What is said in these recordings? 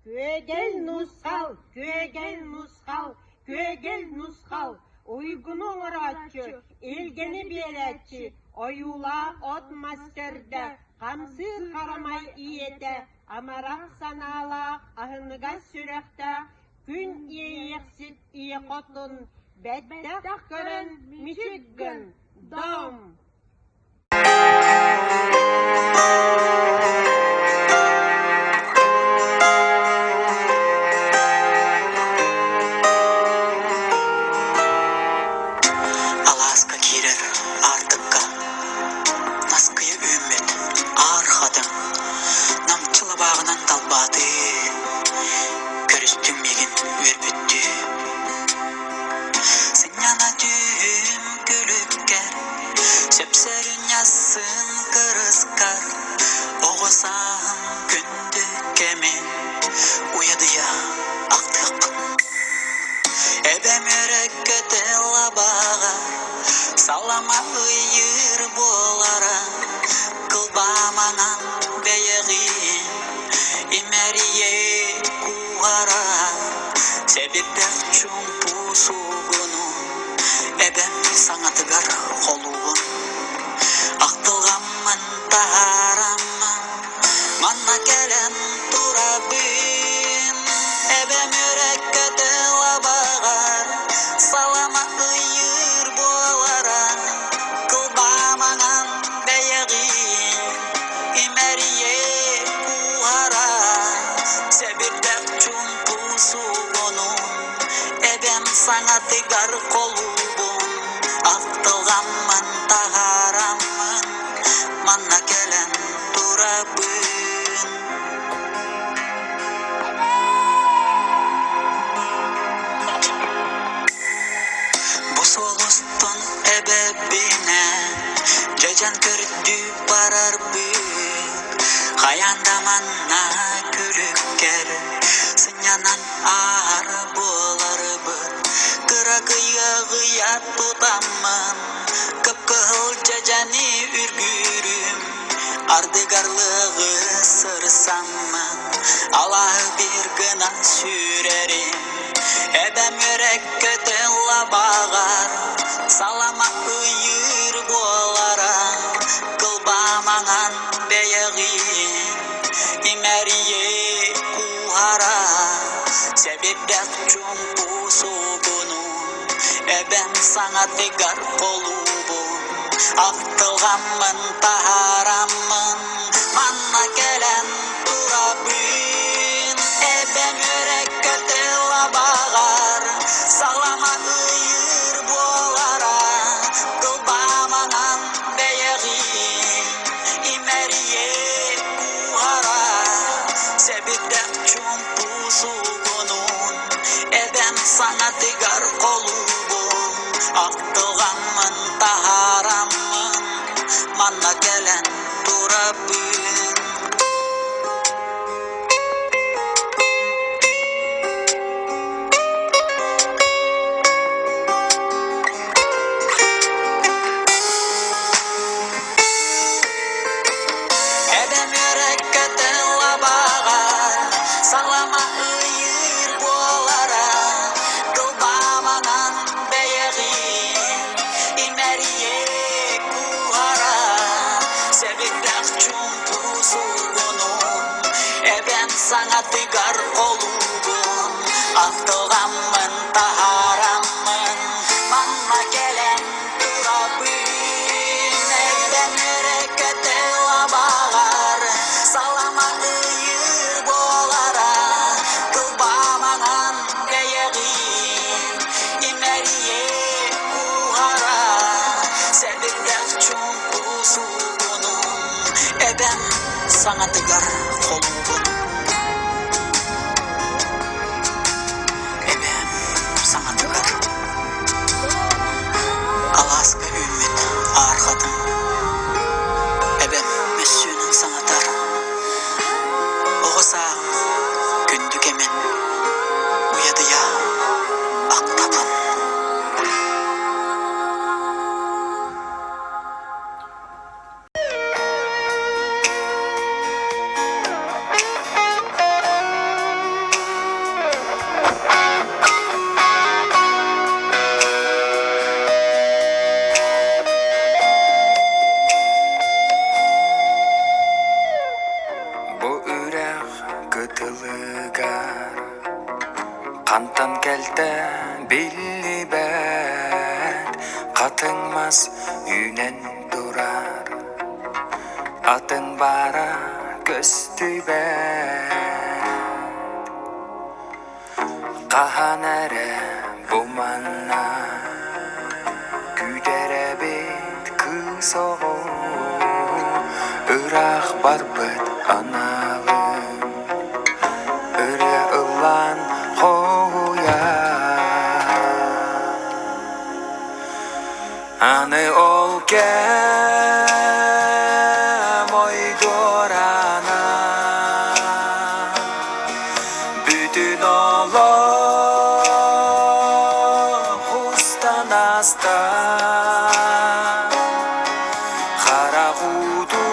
Köegel nuskal, uygunu oratçı, elgeni beletçi, oyula ot masterde, kamsır karamay iyete, amarak sanalak, ahınıga sürekte, gün yeksip iyi kotun, beddak görün, Michigan, dom. Alaska kirer artıkka Naskıya ümmet arxadım Namçıla bağınan dalbadı Körüstüm yegin verpüttü Sen yana tüm gülükker Söpsörün yazsın kırıskar Oğusağım gündü kemin Uyadı ya aktık Ebe mürekkete labağa Salama ıyır bolara Kılbamanan beyeğin İmeriye kuhara Sebepler çumpu suğunu Ebem sanatıgar koluğun Aktılgamın taharamın Manna gelen turabın Ebe mürekkete labağar Salama ıyır bolara Kılbamanan beyeğin İmeriye kuhara Sebepler çumpu suğunu Ebem sanatıgar koluğun Aktılgamın taharamın Manna gelen turabın Bu solustun ebebine Cecan kördü barar büyük Hayanda manna külükker Sınyanan ağır bolar bır Kıra kıyıya tutamın Kıpkıhıl cecani ürgürüm Ardıgarlığı sırsamın Allah bir gına sürerim Ebem yürekkete labağar Salama ıyır bolara Kılbamanan beyeğin İmeriye kuhara Sebepler çumpu suğunun Ebem sanatıgar koluğun Aktılgamın taharamın Manna gelen turabın Ebem yürekkete labağar Salama ıyır bolara Kılbamanan beyeğin İmeriye kuhara Sebepler çumpu suğunun Ebem sanatıgar koluğun Aktılgamın taharamın Manna gelen turabın Ebem yürekkete labağar Salama ıyır bolara Kılbamanan beyeğin İmeriye kuhara Sebepler çumpu suğunun Ebem sanatıgar koluğun Aktılgamın taharamın Manna gelen turabın Ebem yürekkete labağar Salama ıyır bolara Kılbamanan beyeğin İmeriye kuhara Sebepler çumpu suğunun Ebem sanatıgar koluğun Ebem sanatıgar Alaska ümmet arxadım Ebem müssünün sanatar Oğusağım gündük emin Uyadı ya aktapın ытылыгар кантан келте билли бәт катыңмас үйнен турар атын бара көстүбәт кахан әрі буманна күдәрә бет кысоғу ырақ барбыт аналым үрі ылан қоя аны ол кем ойдорана бүтін олы хустан аста қарағуду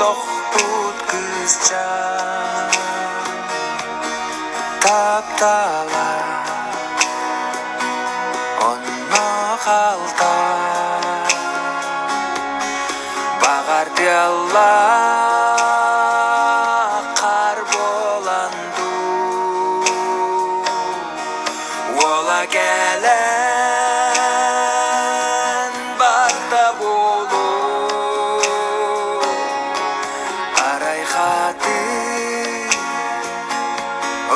тоқпут кызча таптала онно қалта бағар делла қар боланду ола келен барда болу арай хаты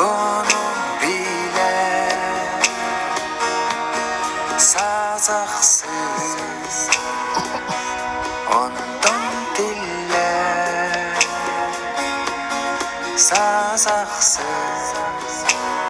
onu bile sazaksız ondan dille sazaksız